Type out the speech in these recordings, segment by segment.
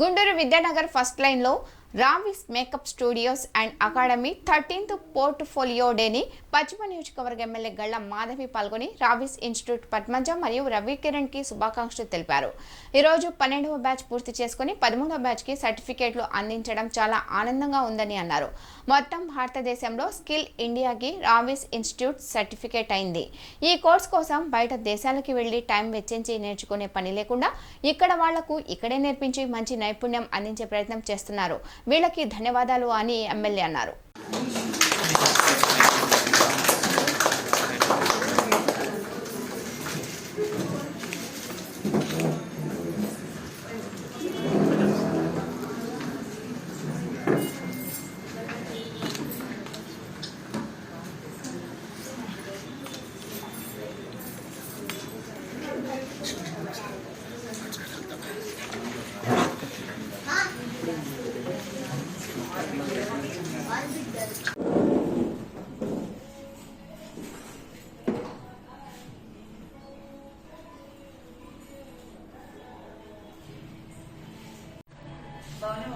Guntur Vidyanagar first line లో Raavi's makeup studios and academy 13th portfolio డేని పశ్చిమ నియోజకవర్గ ఎమ్మెల్యే గళ్ళ మాధవి పాల్గొని రావిస్ ఇన్స్టిట్యూట్ పద్మజ మరియు రవికిరణ్ కి శుభాకాంక్షలు తెలిపారు. ఈ రోజు 12వ బ్యాచ్ పూర్తి చేసుకుని 13వ బ్యాచ్ కి సర్టిఫికేట్లు అందించడం చాలా ఆనందంగా ఉందని అన్నారు. మొత్తం భారతదేశంలో స్కిల్ ఇండియాకి రావిస్ ఇన్స్టిట్యూట్ సర్టిఫికేట్ అయింది. ఈ కోర్స్ కోసం బయట దేశాలకి వెళ్లి టైం వెచ్చించి నేర్చుకునే పని లేకుండా ఇక్కడ వాళ్లకు ఇక్కడే నేర్పించి మంచి నైపుణ్యం అందించే ప్రయత్నం చేస్తున్నారు. వీళ్ళకి ధన్యవాదాలు అని ఎమ్మెల్యే అన్నారు.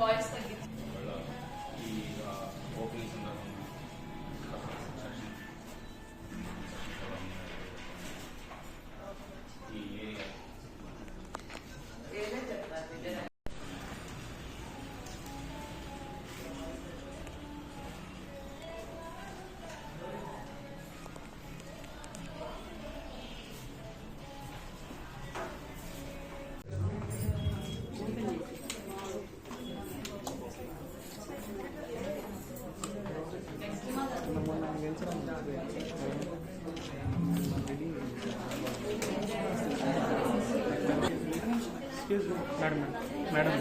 వాయిస్ మేడం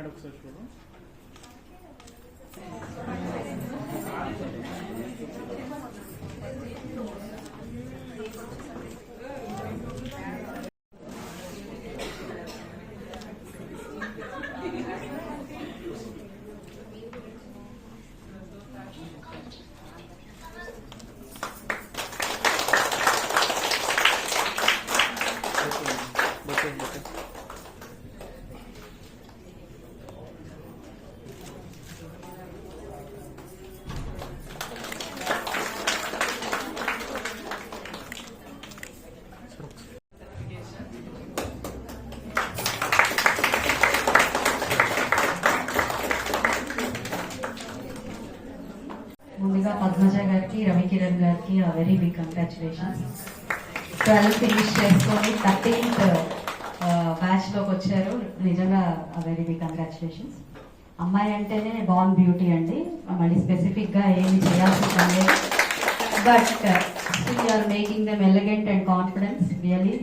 ఒకసారి చూడు. ముందుగా పద్మజ గారికి రవికిరణ్ గారికి వెరీ బిగ్ కంగ్రాచులేషన్స్. 12 ఫినిష్ చేసుకొని 13th బ్యాచ్ లోకి వచ్చారు. నిజంగా వెరీ బిగ్ కంగ్రాచులేషన్స్. అమ్మాయి అంటేనే బార్న్ బ్యూటీ అండి, మళ్ళీ స్పెసిఫిక్ గా ఏమి చేయాల్సి లేదు. But still you are making them elegant and confidence. Really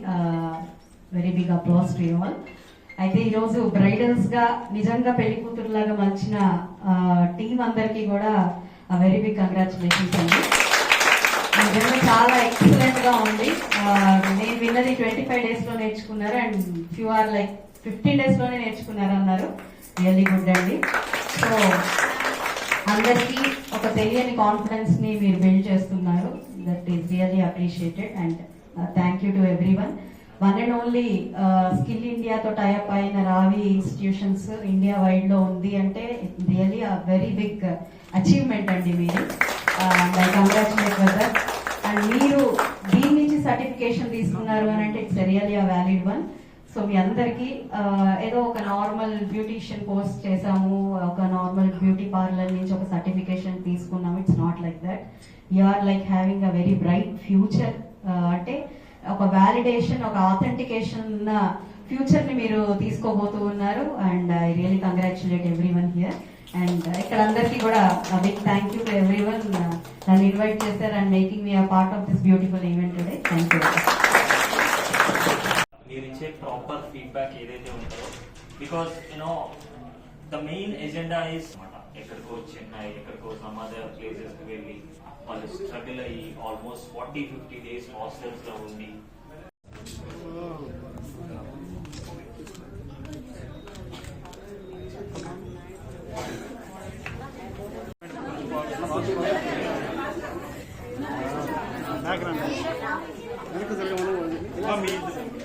very big applause to you all. అయితే ఈరోజు బ్రైడల్స్ గా నిజంగా పెళ్లి కూతురులాగా మలిచిన టీం అందరికీ కూడా వెరీ బిగ్ కంగ్రాచులేషన్స్ అండి. నిజంగా చాలా ఎక్సలెంట్ గా ఉంది. నేను విన్నది 25 days లో నేర్చుకున్నారు and few are like 15 days లోనే నేర్చుకున్నారు అన్నారు. రియల్లీ గుడ్ అండి. సో అందరికీ ఒక తెలియని కాన్ఫిడెన్స్ ని మీరు బిల్డ్ చేస్తున్నారు. That is really appreciated and thank you to everyone. One and only skill ఇండియాతో టైఅప్ అయిన రావి ఇన్స్టిట్యూషన్స్ ఇండియా వైడ్ లో ఉంది అంటే రియల్లీ వెరీ బిగ్ అచీవ్మెంట్ అండి మీరు. And I congratulate with that. And మీరు దీని నుంచి సర్టిఫికేషన్ తీసుకున్నారు అని అంటే it's really a valid one. So మీ అందరికీ ఏదో ఒక నార్మల్ బ్యూటీషియన్ కోర్స్ చేసాము, ఒక నార్మల్ బ్యూటీ పార్లర్ నుంచి ఒక సర్టిఫికేషన్ తీసుకున్నాము. It's not like that. You are like having a very bright future. అంటే ఒక వ్యాలిడేషన్, ఒక ఆథెంటికేషన్ ఉన్న ఫ్యూచర్ ని మీరు తీసుకోబోతూ ఉన్నారు. And I really congratulate everyone here. And ఇక్కడ అందరికీ కూడా big thank you to everyone. నన్ను ఇన్వైట్ చేశారు and making me a part of this beautiful event today. Thank you. మీరు ఇచ్చే ప్రాపర్ ఫీడ్బ్యాక్ ఏదైతే ఉంటుందో, because the main agenda is ఎక్కడికో చెన్నై, ఎక్కడికో సమ్ అదర్ ప్లేసెస్ కి వెళ్ళి వాళ్ళు స్ట్రగుల్ అయ్యి ఆల్మోస్ట్ 40-50 days హాస్టల్స్ లో ఉండి బ్యాక్ రండి వెనక జరగమను మీ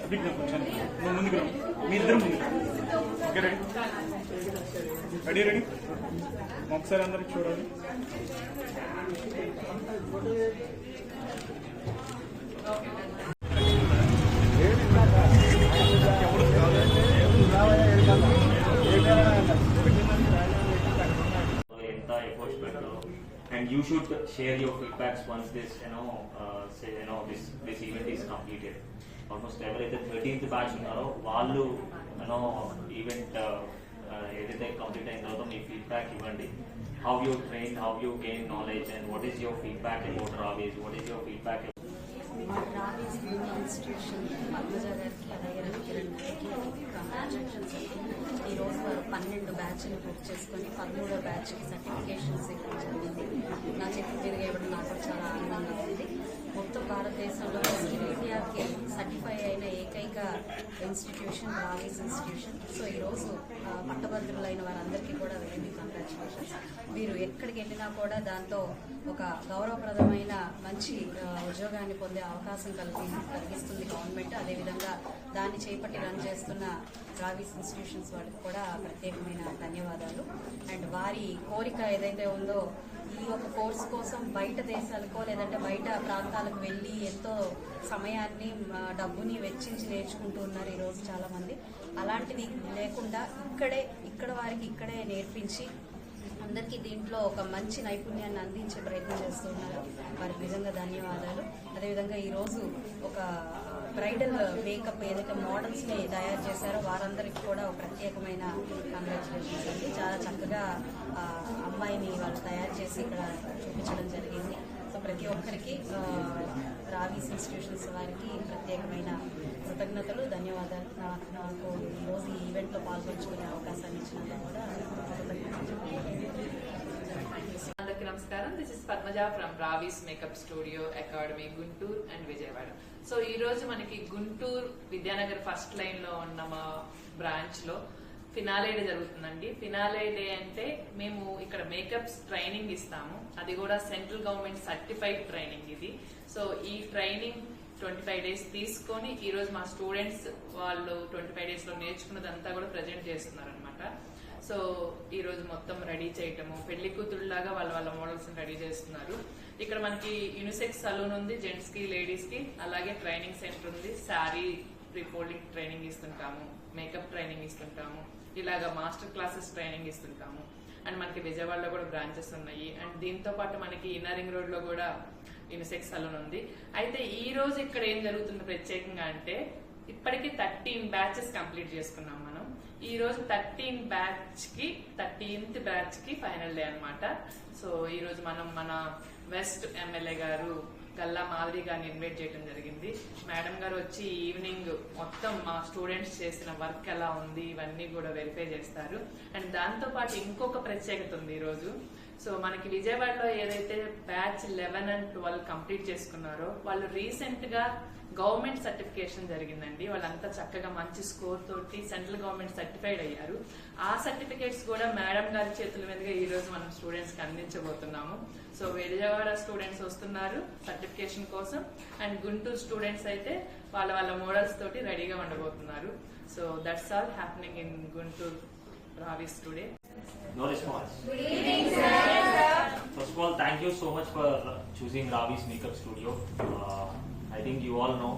అభిజ్ఞ కొంచెం నువ్వు ముందుకు రా మీ ఇద్దరు ముందు ఓకే రెడీ రెడీ ఒకసారి అందరికి చూడండి And you should share your feedbacks once this, this event is completed. Almost everything 13th batch unnaro vallu event ఏదైతే కంప్లీట్ అయిన తర్వాత మీ ఫీడ్బ్యాక్ ఇవ్వండి. How you train, how you gain knowledge, and what is your feedback about Ravis? What is your feedback? Raavi's institution Padmaja గారికి అలాగే రవికిరణ్ గారికి congratulations. ఈరోజు వారు 12 బ్యాచ్లు బుక్ చేసుకొని 13వ బ్యాచ్కి సర్టిఫికేషన్స్ ఇవ్వడం జరిగింది. నా చేతి మీదుగా ఇవ్వడం నాకు చాలా ఆనందంగా ఉంది. మొత్తం భారతదేశంలో స్కిల్ ఇండియాకి సర్టిఫై అయిన ఏకైక ఇన్స్టిట్యూషన్ రావీస్ ఇన్స్టిట్యూషన్. సో ఈరోజు పట్టభద్రులైన వారందరికీ కూడా వెరీ కంగ్రాచులేషన్స్. వీరు ఎక్కడికి వెళ్ళినా కూడా దాంతో ఒక గౌరవప్రదమైన మంచి ఉద్యోగాన్ని పొందే అవకాశం కలిగిస్తుంది గవర్నమెంట్. అదేవిధంగా దాన్ని చేపట్టి రన్ చేస్తున్న రావీస్ ఇన్స్టిట్యూషన్స్ వాళ్ళకి కూడా ప్రత్యేకమైన ధన్యవాదాలు. అండ్ వారి కోరిక ఏదైతే ఉందో ఈ ఒక కోర్స్ కోసం బయట దేశాలకో లేదంటే బయట ప్రాంతాలకు వెళ్ళి ఎంతో సమయాన్ని డబ్బుని వెచ్చించి నేర్చుకుంటూ ఉన్నారు ఈరోజు చాలా మంది. అలాంటిది లేకుండా ఇక్కడ వారికి ఇక్కడే నేర్పించి అందరికీ దీంట్లో ఒక మంచి నైపుణ్యాన్ని అందించే ప్రయత్నం చేస్తున్నారు. వారికి నిజంగా ధన్యవాదాలు. అదేవిధంగా ఈరోజు ఒక బ్రైడల్ మేకప్ ఏదైతే మోడల్స్ని తయారు చేశారో వారందరికీ కూడా ఒక ప్రత్యేకమైన కంగ్రాచులేషన్స్ అండి. చాలా చక్కగా అమ్మాయిని వాళ్ళు తయారు చేసి ఇక్కడ చూపించడం జరిగింది. సో ప్రతి ఒక్కరికి రావీస్ ఇన్స్టిట్యూషన్స్ వారికి ప్రత్యేకమైన కృతజ్ఞతలు, ధన్యవాదాలు. నాకు ఈరోజు ఈ ఈవెంట్లో పాల్గొంచుకునే అవకాశాన్ని ఇచ్చినందుకు కూడా అందరికీ నమస్కారం. This is Padmaja from Raavi's makeup studio academy Guntur and Vijayawada. So ఈ రోజు మనకి గుంటూరు విద్యానగర్ ఫస్ట్ లైన్ లో ఉన్న మా బ్రాంచ్ లో ఫినాలే డే జరుగుతుందండి. ఫినాలే డే అంటే మేము ఇక్కడ మేకప్స్ ట్రైనింగ్ ఇస్తాము. అది కూడా సెంట్రల్ గవర్నమెంట్ సర్టిఫైడ్ ట్రైనింగ్ ఇది. సో ఈ ట్రైనింగ్ 25 days తీసుకొని ఈ రోజు మా స్టూడెంట్స్ వాళ్ళు 25 days లో నేర్చుకున్నదంతా కూడా ప్రజెంట్ చేస్తున్నారు అనమాట. సో ఈ రోజు మొత్తం రెడీ చేయటము, పెళ్లి కూతురులాగా వాళ్ళ మోడల్స్ రెడీ చేస్తున్నారు. ఇక్కడ మనకి యూనిసెక్స్ సలూన్ ఉంది, జెంట్స్ కి లేడీస్ కి. అలాగే ట్రైనింగ్ సెంటర్ ఉంది. శారీ ప్రీఫోల్డింగ్ ట్రైనింగ్ ఇస్తుంటాము, మేకప్ ట్రైనింగ్ ఇస్తుంటాము, ఇలాగా మాస్టర్ క్లాసెస్ ట్రైనింగ్ ఇస్తుంటాము. అండ్ మనకి విజయవాడలో కూడా బ్రాంచెస్ ఉన్నాయి. అండ్ దీంతో పాటు మనకి ఇన్నర్ రింగ్ రోడ్ లో కూడా యూనిసెక్స్ సలూన్ ఉంది. అయితే ఈ రోజు ఇక్కడ ఏం జరుగుతుంది ప్రత్యేకంగా అంటే ఇప్పటికి 13 బ్యాచెస్ కంప్లీట్ చేసుకున్నాం మనం. ఈ రోజు 13th బ్యాచ్ కి ఫైనల్ డే అన్నమాట. సో ఈ రోజు మనం మన వెస్ట్ ఎమ్మెల్యే గారు గల్లా మాధవి గారిని ఇన్వైట్ చేయడం జరిగింది. మేడం గారు వచ్చి ఈవినింగ్ మొత్తం మా స్టూడెంట్స్ చేసిన వర్క్ ఎలా ఉంది ఇవన్నీ కూడా వెరిఫై చేస్తారు. అండ్ దాంతో పాటు ఇంకొక ప్రత్యేకత ఉంది ఈ రోజు. సో మనకి విజయవాడలో ఏదైతే బ్యాచ్ 11 and 12 కంప్లీట్ చేసుకున్నారో వాళ్ళు రీసెంట్ గా గవర్నమెంట్ సర్టిఫికేషన్ జరిగిందండి. వాళ్ళంతా చక్కగా మంచి స్కోర్ తోటి సెంట్రల్ గవర్నమెంట్ సర్టిఫైడ్ అయ్యారు. ఆ సర్టిఫికేట్స్ కూడా మేడం గారి చేతుల మీదుగా ఈ రోజు మనం స్టూడెంట్స్ కి అందించబోతున్నాము. సో విజయవాడ స్టూడెంట్స్ వస్తున్నారు సర్టిఫికేషన్ కోసం. అండ్ గుంటూరు స్టూడెంట్స్ అయితే వాళ్ళ మోడల్స్ తోటి రెడీగా ఉండబోతున్నారు. So that's all happening in Guntur Raavi's today. No response. Good evening, sir. First of all, thank you so much for choosing Ravi's Makeup Studio. I think you all know,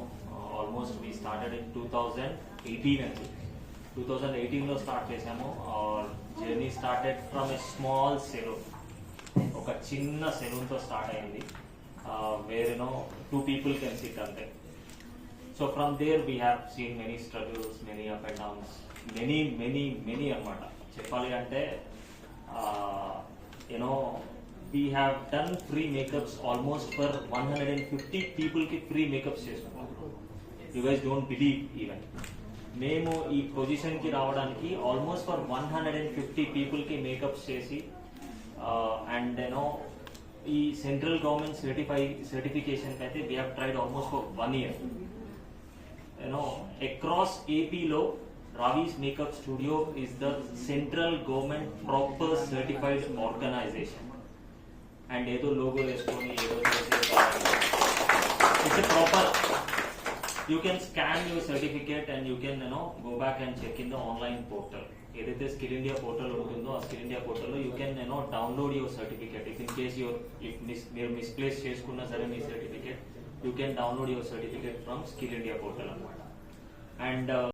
almost we started in 2018 and 2018 లో start చేసాము. Our journey started from a small salon. ఒక చిన్న salon తో start అయింది, where 2 people can sit అంతే. So from there we have seen many struggles, many up and downs, many అన్నమాట. చెప్పాలి అంటే we have done free makeups almost for 150 people ki free makeups చేస్తున్నాం. You guys don't believe even. మేము ఈ position కి రావడానికి almost for 150 people కి makeups చేసి అండ్ ఈ సెంట్రల్ గవర్నమెంట్ సర్టిఫికేషన్ అయితే we have tried almost for 1 year. Across AP లో Ravi's Makeup Studio is the central government proper certified organization. And ఏదో లోగో వేసుకొని ఏదో చేసే you can scan your certificate and you can go back and check in the online portal. ఏదైతే skill India portal ఉంటుందో ఆ skill India పోర్టల్లో you can download your certificate. If in case మీరు misplace చేసుకున్నా సరే మీ certificate, you can download your certificate from skill India portal అనమాట. And